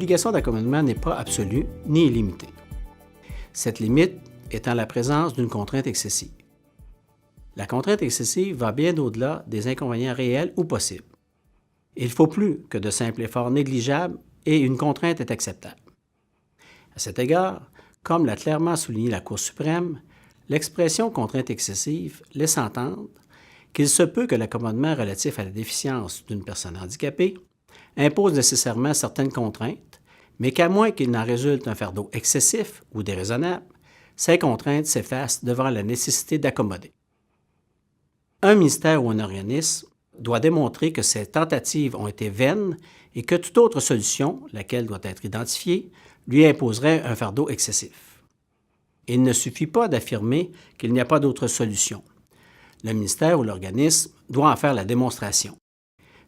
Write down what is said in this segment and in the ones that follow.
l'obligation d'accommodement n'est pas absolue ni illimitée. Cette limite étant la présence d'une contrainte excessive. La contrainte excessive va bien au-delà des inconvénients réels ou possibles. Il faut plus que de simples efforts négligeables et une contrainte est acceptable. À cet égard, comme l'a clairement souligné la Cour suprême, l'expression contrainte excessive laisse entendre qu'il se peut que l'accommodement relatif à la déficience d'une personne handicapée impose nécessairement certaines contraintes, mais qu'à moins qu'il n'en résulte un fardeau excessif ou déraisonnable, ces contraintes s'effacent devant la nécessité d'accommoder. Un ministère ou un organisme doit démontrer que ces tentatives ont été vaines et que toute autre solution, laquelle doit être identifiée, lui imposerait un fardeau excessif. Il ne suffit pas d'affirmer qu'il n'y a pas d'autre solution. Le ministère ou l'organisme doit en faire la démonstration.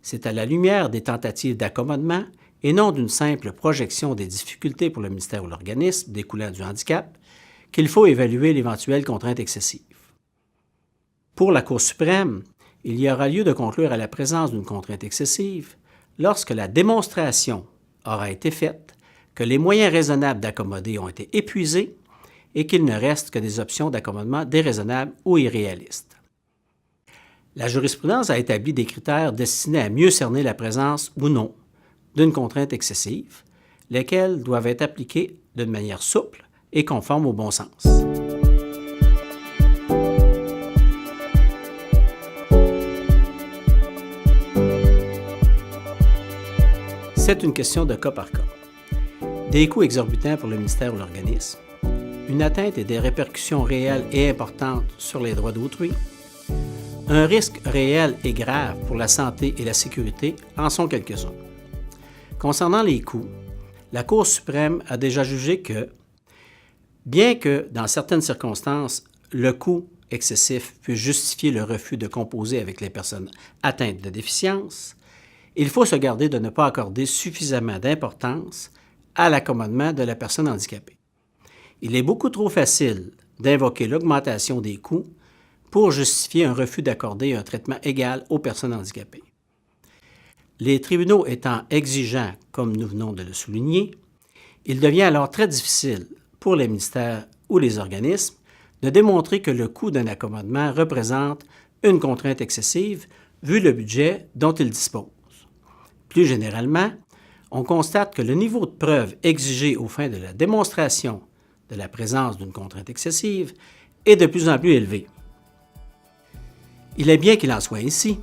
C'est à la lumière des tentatives d'accommodement et non d'une simple projection des difficultés pour le ministère ou l'organisme découlant du handicap qu'il faut évaluer l'éventuelle contrainte excessive. Pour la Cour suprême, il y aura lieu de conclure à la présence d'une contrainte excessive lorsque la démonstration aura été faite que les moyens raisonnables d'accommoder ont été épuisés et qu'il ne reste que des options d'accommodement déraisonnables ou irréalistes. La jurisprudence a établi des critères destinés à mieux cerner la présence ou non d'une contrainte excessive, lesquels doivent être appliqués d'une manière souple et conforme au bon sens. C'est une question de cas par cas. Des coûts exorbitants pour le ministère ou l'organisme, une atteinte et des répercussions réelles et importantes sur les droits d'autrui, un risque réel et grave pour la santé et la sécurité en sont quelques-uns. Concernant les coûts, la Cour suprême a déjà jugé que, bien que, dans certaines circonstances, le coût excessif puisse justifier le refus de composer avec les personnes atteintes de déficience, il faut se garder de ne pas accorder suffisamment d'importance à l'accommodement de la personne handicapée. Il est beaucoup trop facile d'invoquer l'augmentation des coûts pour justifier un refus d'accorder un traitement égal aux personnes handicapées. Les tribunaux étant exigeants, comme nous venons de le souligner, il devient alors très difficile pour les ministères ou les organismes de démontrer que le coût d'un accommodement représente une contrainte excessive vu le budget dont ils disposent. Plus généralement, on constate que le niveau de preuve exigé aux fins de la démonstration de la présence d'une contrainte excessive est de plus en plus élevé. Il est bien qu'il en soit ainsi,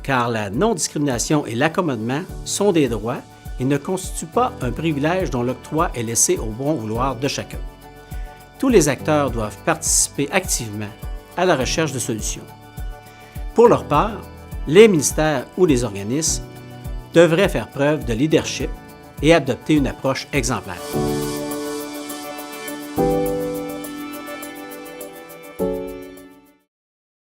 car la non-discrimination et l'accommodement sont des droits et ne constituent pas un privilège dont l'octroi est laissé au bon vouloir de chacun. Tous les acteurs doivent participer activement à la recherche de solutions. Pour leur part, les ministères ou les organismes devraient faire preuve de leadership et adopter une approche exemplaire.